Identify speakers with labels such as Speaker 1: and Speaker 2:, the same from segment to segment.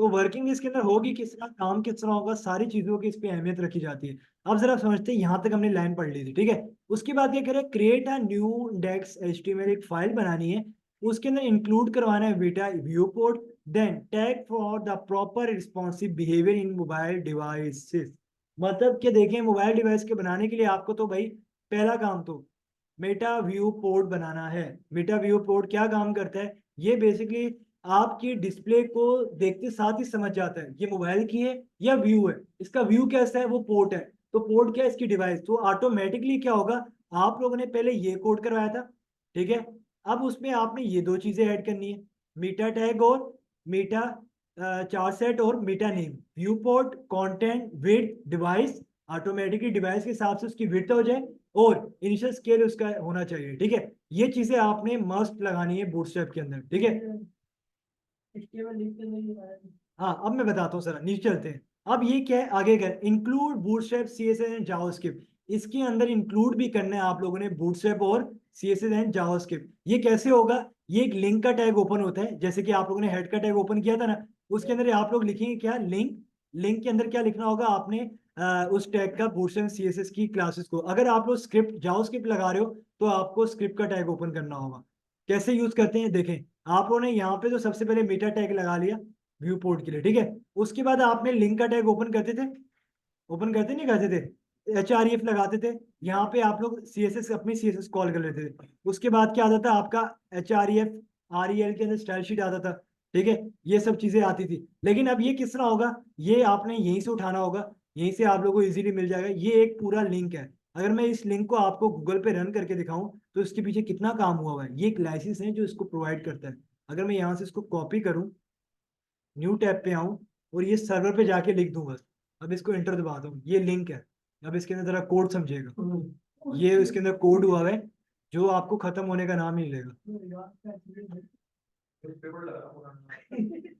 Speaker 1: तो वर्किंग इसके अंदर होगी किस तरह, काम किस तरह होगा, सारी चीजों की इस पे अहमियत रखी जाती है। अब जरा समझते हैं, यहाँ तक हमने लाइन पढ़ ली थी, ठीक है। उसके बाद क्या करें, create a new index HTML, एक फाइल बनानी है, उसके अंदर इंक्लूड करवाना है बेटा view port, then tag for the proper responsive behaviour in mobile devices. मतलब कि देखें, मोबाइल डिवाइस के बनाने के लिए आपको तो भाई पहला काम तो मेटा व्यू पोर्ट बनाना है। मेटा व्यू पोर्ट क्या काम करता है, ये बेसिकली आपकी डिस्प्ले को देखते साथ ही समझ जाता है ये मोबाइल की है या व्यू है। इसका व्यू कैसा है, वो पोर्ट है, तो पोर्ट क्या है, इसकी डिवाइस। तो ऑटोमेटिकली क्या होगा, आप लोगों ने पहले ये कोड करवाया था, ठीक है। अब उसमें आपने ये दो चीजें ऐड करनी है, मीटा टैग और मीटा चार सेट और meta name, viewport content width device, automatically device के हिसाब से उसकी विड्थ हो जाए और इनिशियल स्केल उसका होना चाहिए, ठीक है। ये चीजें आपने मस्ट लगानी है बूटस्ट्रैप के अंदर, ठीक है। हाँ, अब मैं बताता हूँ, सर नीचे चलते हैं। अब ये क्या है, आगे कर include bootstrap CSS and JavaScript, इसके अंदर इंक्लूड भी करना है आप लोगों ने बूटस्ट्रैप और सीएसएस एंड जावास्क्रिप्ट। ये कैसे होगा, ये एक लिंक का टैग ओपन होता है, जैसे कि आप लोगों ने हेड का टैग ओपन किया था ना, उसके अंदर आप लोग लिखेंगे क्या, लिंक। लिंक के अंदर क्या लिखना होगा आपने, उस टैग का बूटस्ट्रैप सीएसएस की क्लासेस को। अगर आप लोग स्क्रिप्ट जावास्क्रिप्ट लगा रहे हो तो आपको स्क्रिप्ट का टैग ओपन करना होगा। कैसे यूज करते हैं देखें, आप लोगों ने यहाँ पे तो सबसे पहले मीटा टैग लगा लिया व्यू पोर्ट के लिए, ठीक है। उसके बाद आपने लिंक का टैग ओपन करते थे, ओपन करते नहीं करते थे, HREF लगाते थे। यहाँ पे आप लोग CSS, अपनी CSS कॉल कर लेते थे। उसके बाद क्या आता था आपका, HREF REL के अंदर स्टाइल शीट आता था, ठीक है। ये सब चीजें आती थी। लेकिन अब ये किस तरह होगा, ये आपने यहीं से उठाना होगा, यहीं से आप लोगों को इजीली मिल जाएगा। ये एक पूरा लिंक है। अगर मैं इस लिंक को आपको गूगल पे रन करके दिखाऊं तो इसके पीछे कितना काम हुआ हुआ है, ये एक लाइसेंस है जो इसको प्रोवाइड करता है। अगर मैं यहाँ से इसको कॉपी करूँ, न्यू टैब पे आऊं और ये सर्वर पे जाके लिख दूं बस, अब इसको एंटर दबाता हूँ, ये लिंक है। अब इसके अंदर जरा कोड समझिएगा, ये इसके अंदर कोड हुआ है जो आपको खत्म होने का नाम ही नहीं लेगा।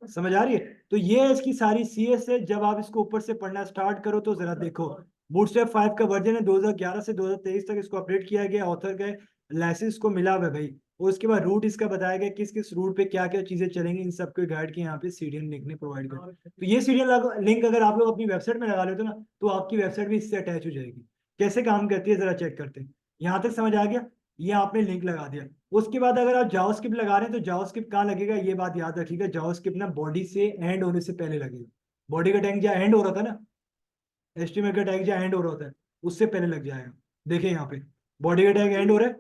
Speaker 1: समझ आ रही है। तो ये है इसकी सारी CS है। जब आप इसको ऊपर से पढ़ना स्टार्ट करो तो जरा देखो, बूटस्ट्रैप 5 का वर्जन है, 2011 से 2023 तक इसको अपडेट किया गया, ऑथर का लाइसेंस को मिला हुआ है भाई। और उसके बाद रूट इसका बताया गया किस किस रूट पे क्या क्या चीजें चलेंगी, इन सबके गाइड के यहाँ पे सीडीएन लिंक ने प्रोवाइड किया। तो ये सीडीएन लिंक अगर आप लोग अपनी वेबसाइट में लगा लेते हो ना, तो आपकी वेबसाइट भी इससे अटैच हो जाएगी। कैसे काम करती है जरा चेक करते हैं। यहाँ तक समझ आ गया, ये आपने लिंक लगा दिया। उसके बाद अगर आप जावास्क्रिप्ट लगा रहे हैं तो जावास्क्रिप्ट कहाँ लगेगा, ये बात याद रखिएगा, जावास्क्रिप्ट ना बॉडी से एंड होने से पहले लगेगा। बॉडी का टैग जहाँ एंड हो रहा था ना, HTML का टैग जहाँ एंड हो रहा होता है उससे पहले लग जाएगा। देखिए यहाँ पे बॉडी का टैग एंड हो रहा है,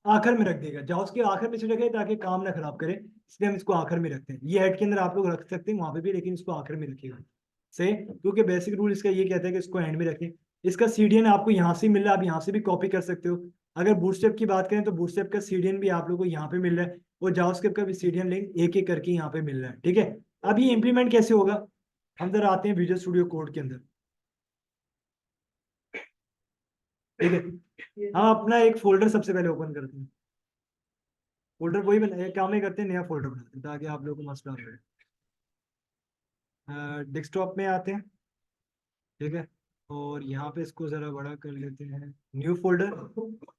Speaker 1: आखिर में रख देगा। जावास्क्रिप्ट आखिर में से रखे ताकि काम ना खराब करे, इसलिए हम इसको आखिर में रखते हैं। ये हेड के अंदर आप लोग रख सकते हैं वहां पे भी, लेकिन इसको आखिर में रखिएगा सही, क्योंकि बेसिक रूल इसका ये कहता है कि इसको एंड में रखें। इसका CDN आपको यहाँ से मिल रहा है, आप यहाँ से भी कॉपी कर सकते हो। अगर बूटस्ट्रैप की बात करें तो बूटस्ट्रैप का CDN भी आप लोगों को यहाँ पे मिल रहा है, और जावास्क्रिप्ट का भी CDN लिंक एक एक करके यहाँ पे मिल रहा है, ठीक है। अब ये इंप्लीमेंट कैसे होगा, हम जरा आते हैं विजुअल स्टूडियो कोड के अंदर, ठीक है। हम अपना एक फोल्डर सबसे पहले ओपन करते हैं। फोल्डर वही बना, एक काम ही करते हैं, नया फोल्डर बनाते हैं ताकि आप लोगों को मसला हो। डेस्कटॉप में आते हैं, ठीक है। और यहाँ पे इसको जरा बड़ा कर लेते हैं, न्यू फोल्डर।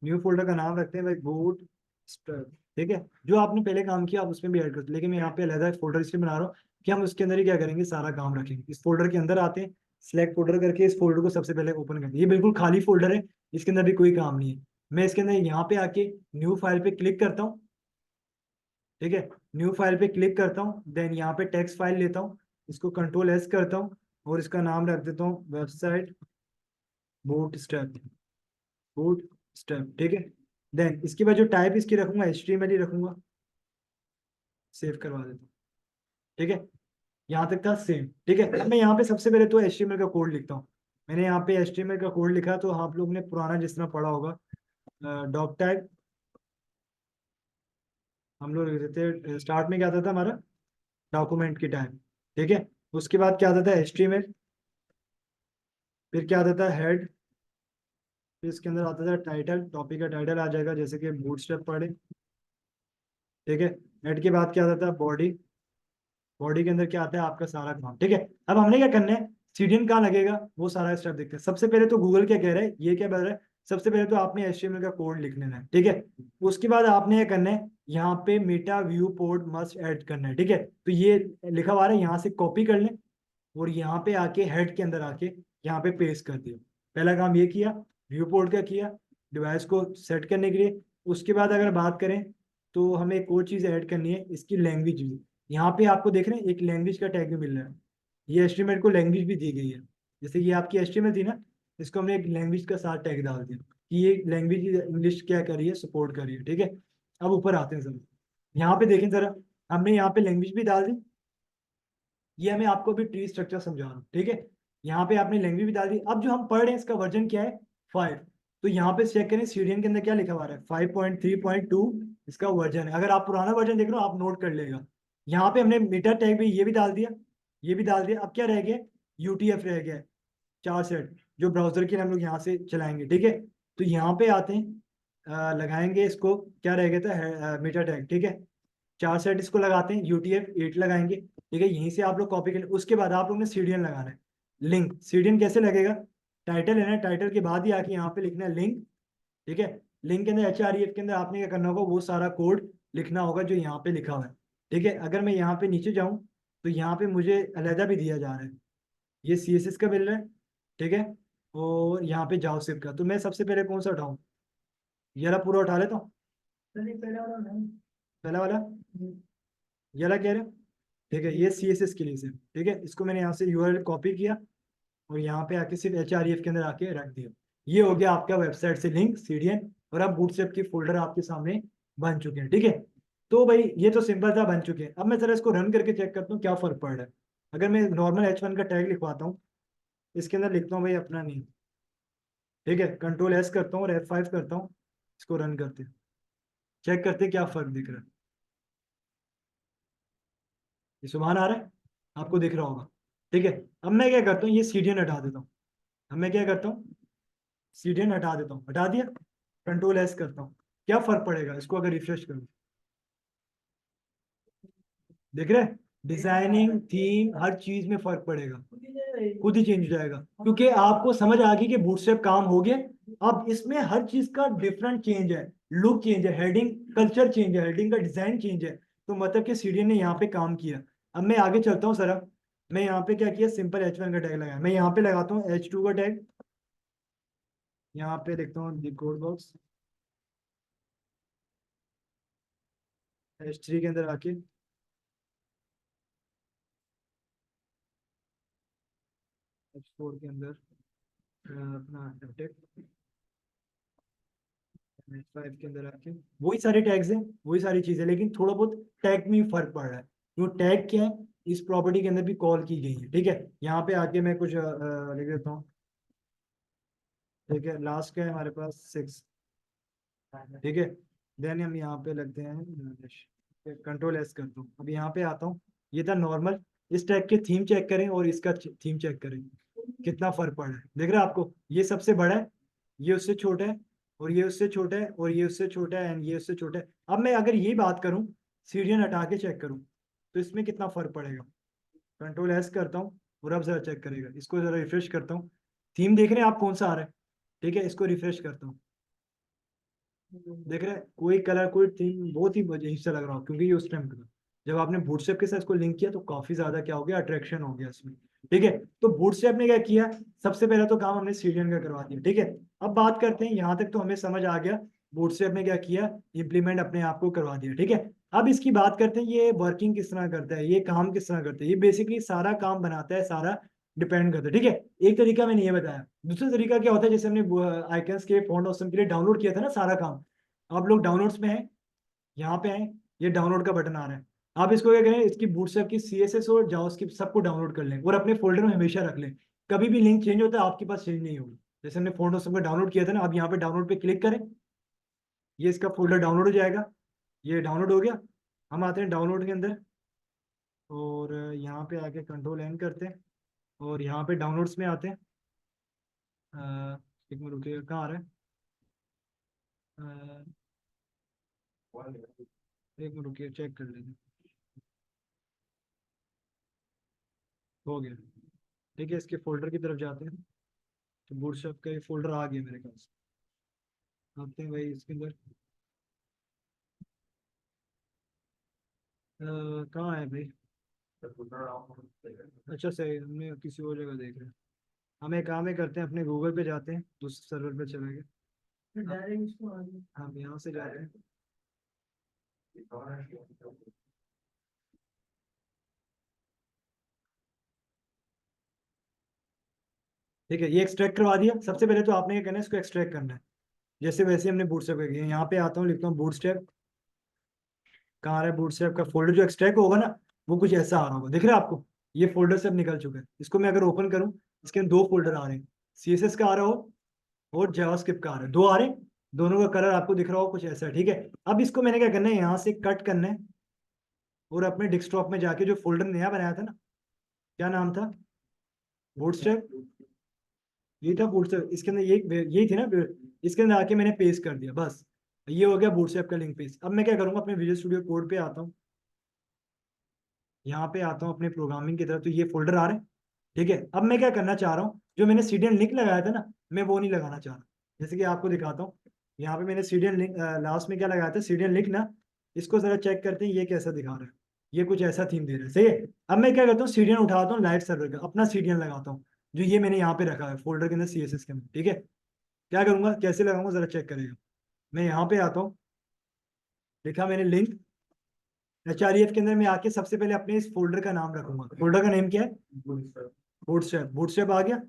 Speaker 1: न्यू फोल्डर का नाम रखते हैं भाई बूट स्ट्रैप, ठीक है। जो आपने पहले काम किया आप उसमें भी ऐड करते, लेकिन मैं यहाँ पे अलग फोल्डर इसलिए बना रहा हूँ कि हम उसके अंदर ही क्या करेंगे, सारा काम रखेंगे। इस फोल्डर के अंदर आते हैं, सिलेक्ट फोल्डर करके इस फोल्डर को सबसे पहले ओपन करते हैं। ये बिल्कुल खाली फोल्डर है, इसके अंदर भी कोई काम नहीं है। मैं इसके अंदर यहाँ पे आके न्यू फाइल पे क्लिक करता हूँ, ठीक है। न्यू फाइल पे क्लिक करता हूँ, देन यहाँ पे टेक्स्ट फाइल लेता हूँ, इसको Ctrl+S करता हूँ और इसका नाम रख देता हूँ website boot strap, boot strap, ठीक है। देन इसके बाद जो टाइप इसकी रखूंगा HTML ही रखूंगा, सेव करवा देता हूँ, ठीक है। यहाँ तक था सेम, ठीक है। अब मैं यहाँ पे सबसे पहले तो HTML का कोड लिखता हूँ। मैंने यहाँ पे HTML का कोड लिखा, तो आप लोग ने पुराना जिस तरह पढ़ा होगा, डॉक टैग हम लोग लिख देते थे। स्टार्ट में क्या आता था हमारा, डॉक्यूमेंट की टाइप, ठीक है। उसके बाद क्या आता था HTML, फिर क्या आता था हेड, फिर इसके अंदर आता था टाइटल, टॉपिक का टाइटल आ जाएगा जैसे कि बूटस्ट्रैप पढ़े, ठीक है। हेड के बाद क्या आता था बॉडी, बॉडी के अंदर क्या आता है आपका सारा काम, ठीक है। अब हमने क्या करना है, CDN कहाँ लगेगा वो सारा स्टेप देखते हैं। सबसे पहले तो गूगल क्या कह रहा है, ये क्या बता रहा है, सबसे पहले तो आपने HTML का कोड लिख लेना है, ठीक है। उसके बाद आपने क्या करना है, यहाँ पे Meta view port must add करना है, ठीक है। तो ये लिखा हुआ है, यहाँ से कॉपी कर लें और यहाँ पे आके हेड के अंदर आके यहाँ पे पेस्ट कर दिया। पहला काम ये किया, व्यू पोर्ट का किया डिवाइस को सेट करने के लिए। उसके बाद अगर बात करें तो हमें एक और चीज़ ऐड करनी है, इसकी लैंग्वेज भी। यहाँ पे आपको देख रहे हैं एक लैंग्वेज का टैग भी मिल रहा है, ये एस्टीमेट को लैंग्वेज भी दी गई है। जैसे ये आपकी एस्टीमेट थी ना, इसको हमने एक लैंग्वेज का साथ टैग डाल दिया कि ये लैंग्वेज इंग्लिश क्या कर रही है, सपोर्ट कर रही है, ठीक है। अब ऊपर आते हैं सर, यहाँ पे देखें जरा, हमने यहाँ पे लैंग्वेज भी डाल दी। ये मैं आपको भी ट्री स्ट्रक्चर समझा रहा हूँ, ठीक है। यहाँ पे आपने लैंग्वेज भी डाल दी। अब जो हम पढ़ रहे हैं इसका वर्जन क्या है, 5। तो यहाँ पे चेक करें सीडीएन के अंदर क्या लिखा हुआ है, 5.3.2 इसका वर्जन है। अगर आप पुराना वर्जन देख रहे हो आप नोट कर लेगा। यहाँ पे हमने मीटर टैग भी ये भी डाल दिया, ये भी डाल दिया। अब क्या रह गया, यूटीएफ रह गया है, 4 सेट, जो ब्राउजर के लिए हम लोग यहाँ से चलाएंगे, ठीक है। तो यहाँ पे आते हैं, लगाएंगे इसको, क्या रह गया था, मीटर टैग, ठीक है। 4 सेट इसको लगाते हैं, UTF-8 लगाएंगे, ठीक है। यहीं से आप लोग कॉपी कर। उसके बाद आप लोग ने सीडीएन लगाना है। लिंक सीडीएन कैसे लगेगा, टाइटल है ना, टाइटल के बाद ही आके यहाँ पे लिखना है लिंक, ठीक है। लिंक के अंदर HREF के अंदर आपने क्या करना होगा, वो सारा कोड लिखना होगा जो यहाँ पे लिखा हुआ है, ठीक है। अगर मैं यहाँ पे नीचे जाऊँ तो यहाँ पे मुझे अलहदा भी दिया जा रहा है, ये CSS का मिल रहा है, ठीक है। और यहाँ पे जावास्क्रिप्ट का। तो मैं सबसे पहले कौन सा उठाऊँ, ये वाला पूरा उठा लेता हूँ। चलिए पहला वाला उठाऊं। पहला वाला, ये वाला कह रहे हो, ठीक है। ये CSS के लिए से, ठीक है। इसको मैंने यहाँ से URL कॉपी किया और यहाँ पे आके सिर्फ HREF के अंदर आके रख दिया। ये हो गया आपका वेबसाइट से लिंक, सीडीएन, और अब बूटस्ट्रैप की फोल्डर आपके सामने बन चुके हैं, ठीक है। तो भाई ये तो सिंपल था, बन चुके हैं। अब मैं जरा इसको रन करके चेक करता हूँ क्या फर्क पड़ रहा है। अगर मैं नॉर्मल H1 का टैग लिखवाता हूँ, इसके अंदर लिखता हूँ भाई अपना नेम, ठीक है। Ctrl+S करता हूँ और F5 करता हूँ, इसको रन करते हैं, चेक करते हैं क्या फर्क दिख रहा है। ये सुबह आ रहा है, आपको दिख रहा होगा, ठीक है। अब मैं क्या करता हूँ, ये सीडीएन हटा देता हूँ। अब मैं क्या करता हूँ, सीडीएन हटा देता हूँ, हटा दिया, Ctrl+S करता हूँ। क्या फर्क पड़ेगा, इसको अगर रिफ्रेश करूँ, देख रहे हैं, डिजाइनिंग थीम हर चीज में फर्क पड़ेगा, खुद ही चेंज हो जाएगा, क्योंकि आपको समझ आ गई कि बूटस्ट्रैप काम हो गया। अब इसमें हर चीज का डिफरेंट चेंज है, लुक चेंज है, हेडिंग कल्चर चेंज है, हेडिंग का डिजाइन चेंज है। तो मतलब कि सीडीएन ने यहाँ पे काम किया। अब मैं आगे चलता हूँ सर। मैं यहाँ पे क्या किया, सिंपल H1 का टैग लगाया। मैं यहाँ पे लगाता हूँ H2 का टैग, यहाँ पे देखता हूँ कोड बॉक्स, H3 के अंदर आके H4 के अंदर अपना टेक, H5 के अंदर आके वही सारे टैग्स हैं, वही सारी चीजें, लेकिन थोड़ा बहुत टैग में फर्क पड़ रहा है। वो टैग क्या है, इस प्रॉपर्टी के अंदर भी कॉल की गई है, ठीक है। यहाँ पे आके मैं कुछ लिख देता हूँ, ठीक है। लास्ट का है हमारे पास 6, ठीक है। देन हम यहाँ पे लगते हैं, Ctrl+S करता हूँ। अब यहाँ पे आता हूँ, ये था नॉर्मल। इस टैग के थीम चेक करें और इसका थीम चेक करें, कितना फर्क पड़ रहा है, देख रहे हैं आपको। ये सबसे बड़ा है, ये उससे छोटा है, और ये उससे छोटा है, और ये उससे छोटा है, एंड ये उससे छोटा है। अब मैं अगर ये बात करूं, सीढ़ियां हटा के चेक करूं, तो इसमें कितना फर्क पड़ेगा। Ctrl+S करता हूँ और अब जरा चेक करेगा, इसको जरा रिफ्रेश करता हूँ। थीम देख रहे हैं आप कौन सा आ रहा है, ठीक है। इसको रिफ्रेश करता हूँ, देख रहे हैं कोई कलर कोई थीम बहुत ही अजीब सा लग रहा हो, क्योंकि ये उस टाइम का था जब आपने बूटस्ट्रैप के साथ इसको लिंक किया, तो काफी ज्यादा क्या हो गया, अट्रैक्शन हो गया इसमें, ठीक है। तो बूटस्ट्रैप ने क्या किया, सबसे पहला तो काम हमने सीडीएन का करवा दिया, ठीक है। अब बात करते हैं, यहाँ तक तो हमें समझ आ गया बूटस्ट्रैप ने क्या किया, इंप्लीमेंट अपने आप को करवा दिया, ठीक है। अब इसकी बात करते हैं, ये वर्किंग किस तरह करता है, ये काम किस तरह करता है। ये बेसिकली सारा काम बनाता है, सारा डिपेंड करता है, ठीक है। एक तरीका मैंने ये बताया, दूसरा तरीका क्या होता है, जैसे हमने आइकन्स के फॉन्ट ऑप्शन के लिए डाउनलोड किया था ना सारा काम। आप लोग डाउनलोड्स में हैं, यहाँ पे आए, ये डाउनलोड का बटन आ रहा है। आप इसको क्या करें, इसकी बूटस्ट्रैप की CSS और जावास्क्रिप्ट सबको डाउनलोड कर लें और अपने फोल्डर में हमेशा रख लें। कभी भी लिंक चेंज होता है आपके पास चेंज नहीं होगी। जैसे हमने फोल्डर सबको डाउनलोड किया था ना, अब यहाँ पे डाउनलोड पे क्लिक करें, ये इसका फोल्डर डाउनलोड हो जाएगा। ये डाउनलोड हो गया। हम आते हैं डाउनलोड के अंदर, और यहाँ पे आके Ctrl+N करते हैं, और यहाँ पे डाउनलोड्स में आते हैं। एक मिनट रुकिए, कहाँ आ रहा है, एक मिनट रुकिए चेक कर लेंगे, हो गया, ठीक है। इसके फोल्डर की तरफ जाते हैं, तो बूटस्ट्रैप का ये फोल्डर आ गया मेरे पास। आते हैं भाई इसके अंदर, कहाँ है भाई? अच्छा सही, हमने किसी और जगह देख रहे हैं। हम एक काम ही करते हैं, अपने गूगल पे जाते हैं, दूसरे सर्वर पे चले गए। हम यहाँ से जाते हैं। ठीक है, ये एक्सट्रैक्ट करवा दिया। सबसे पहले तो आपने ये करना है, इसको एक्सट्रैक्ट करना है। जैसे वैसे हमने बूटस्ट्रैप कर दिया। यहाँ पे आता हूँ, लिखता हूँ बूटस्ट्रैप। कहाँ आ रहा है बूटस्ट्रैप का फोल्डर? जो एक्सट्रैक्ट होगा ना, वो कुछ ऐसा आ रहा होगा, दिख रहा है आपको? ये फोल्डर से अब निकल चुका है। इसको मैं अगर ओपन करूँ, इसके अंदर दो फोल्डर आ रहे हैं, CSS का आ रहा हो और जावास्क्रिप्ट का आ रहा है, दो आ रहे हैं। दोनों का कलर आपको दिख रहा हो कुछ ऐसा है, ठीक है। अब इसको मैंने क्या करना है, यहाँ से कट करना है और अपने डेस्कटॉप में जाके जो फोल्डर नया बनाया था ना, क्या नाम था? बूटस्ट्रैप। ये था बूटस्ट्रैप, इसके अंदर यही थी ना, इसके अंदर आके मैंने पेस्ट कर दिया, बस। ये हो गया बूटस्ट्रैप का लिंक पेस्ट। अब मैं क्या करूंगा, अपने विजुअल स्टूडियो कोड पे आता हूँ, यहाँ पे आता हूँ अपने प्रोग्रामिंग की तरफ, तो ये फोल्डर आ रहे हैं, ठीक है। अब मैं क्या करना चाह रहा हूँ, जो मैंने सीडीएन लिंक लगाया था ना, मैं वो नहीं लगाना चाह रहा। जैसे कि आपको दिखाता हूँ, यहाँ पे मैंने सीडीएन लिंक लास्ट में क्या लगाया था, सीडीएन लिंक ना। इसको जरा चेक करते हैं, ये कैसा दिखा रहा है। ये कुछ ऐसा थीम दे रहा है, सही है। अब मैं क्या करता हूँ, सीडीएन उठाता हूँ लाइव सर्वर का, अपना सीडीएन लगाता हूँ, जो ये मैंने यहाँ पे रखा है फोल्डर के अंदर, CSS के अंदर, ठीक है। क्या करूंगा, कैसे लगाऊंगा, जरा चेक करेगा। मैं यहाँ पे आता हूँ, लिखा मैंने लिंक। HREF के अंदर मैं आके सबसे पहले अपने इस फोल्डर का नाम रखूंगा। फोल्डर का नेम क्या है? बूटस्ट्रैप। बूटस्ट्रैप आ गया।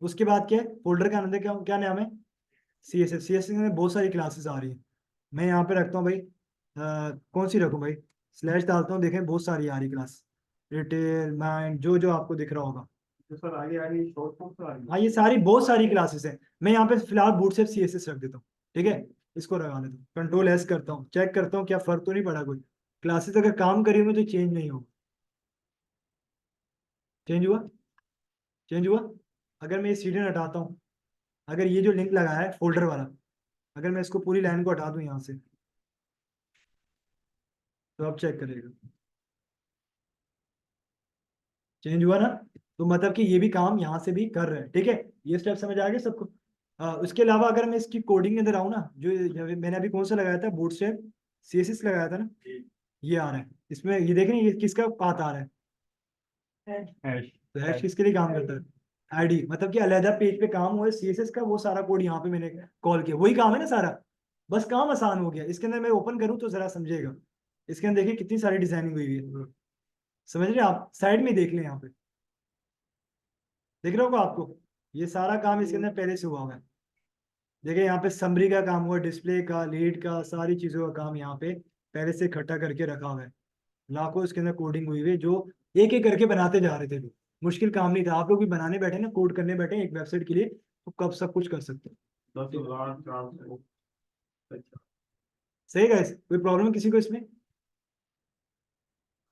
Speaker 1: उसके बाद क्या है, फोल्डर का अंदर क्या क्या नाम है? CSS में बहुत सारी क्लासेस आ रही है। मैं यहाँ पे रखता हूँ भाई, कौन सी रखूँ भाई? स्लैश डालता हूँ, देखें बहुत सारी आ रही क्लास। रिटेल, माइंड, जो जो आपको दिख रहा होगा। तो सर आगे आ रही शॉर्ट फॉर्म तो आ रही है। हाँ, ये सारी बहुत सारी क्लासेस हैं। मैं यहाँ पे फिलहाल बूटस्ट्रैप CSS रख देता हूँ, ठीक है। इसको लगा लेता हूँ, Ctrl+S करता हूँ, चेक करता हूँ क्या फर्क तो नहीं पड़ा कोई। क्लासेस अगर काम करी हुई तो चेंज नहीं होगा। चेंज हुआ? चेंज हुआ। अगर मैं ये सीढ़ी हटाता हूँ, अगर ये जो लिंक लगाया है फोल्डर वाला, अगर मैं इसको पूरी लाइन को हटा दूं यहाँ से, तो अब चेक करेगा, चेंज हुआ ना। तो मतलब कि ये भी काम यहाँ से भी कर रहे हैं, ठीक है। ये स्टेप समझ आ गया सबको? उसके अलावा अगर मैं इसकी कोडिंग के अंदर आऊँ ना, जो मैंने अभी कौन सा लगाया था, बूटस्ट्रैप CSS लगाया था ना, ये आ रहा है इसमें। ये देख रहे हैं, ये किसका पाथ आ रहा है? हैश। तो हैश किसके लिए काम करता है? ID, मतलब कि अलहदा पेज पे काम हुआ है CSS का, वो सारा कोड यहाँ पे मैंने कॉल किया, वही काम है ना सारा। बस काम आसान हो गया। इसके अंदर मैं ओपन करूँ तो जरा समझेगा। इसके अंदर देखिए कितनी सारी डिजाइनिंग हुई है, समझ रहे हैं आप? साइड में देख लें, यहाँ पे देख रहे होगा आपको, ये सारा काम इसके अंदर पहले से हुआ हुआ है। देखिए यहाँ पे समरी का काम हुआ, डिस्प्ले का, लीड का, सारी चीजों का काम यहाँ पे पहले से इकट्ठा करके रखा हुआ है। लाखों इसके अंदर कोडिंग हुई हुई है, जो एक एक करके बनाते जा रहे थे लोग। मुश्किल काम नहीं था। आप लोग भी बनाने बैठे ना, कोड करने बैठे एक वेबसाइट के लिए, तो कब सब कुछ कर सकते हैं। सही गाइस, कोई प्रॉब्लम किसी को इसमें?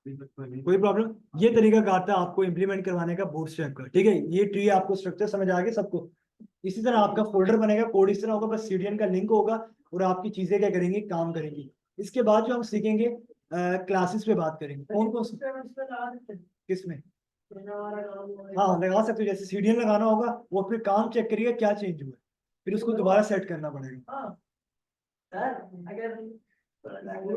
Speaker 1: कोई प्रॉब्लम? ये तरीका कार था आपको इम्प्लीमेंट करवाने का बूटस्ट्रैप का, ठीक है। ये ट्री आपको स्ट्रक्चर समझ आ गया सबको? इसी तरह आपका फोल्डर बनेगा, कोड इस तरह होगा, बस सीडीएन का लिंक होगा और आपकी चीजें क्या करेंगी, काम करेंगी। इसके बाद जो हम सीखेंगे, क्लासेस पे बात करेंगे, कौन कौन से, किसमें? हाँ लगा सकते हो, जैसे सीडीएन लगाना होगा, वो फिर काम चेक करिएगा क्या चेंज हुआ है, फिर उसको दोबारा सेट करना पड़ेगा। सर अगर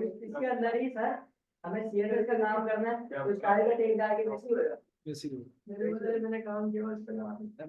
Speaker 1: इसके अंदर ही सर हमें सीएसएस का काम करना है, तो स्टाइल का टेक डाल के कैसे होगा? कैसे होगा? मैंने काम किया उस पर।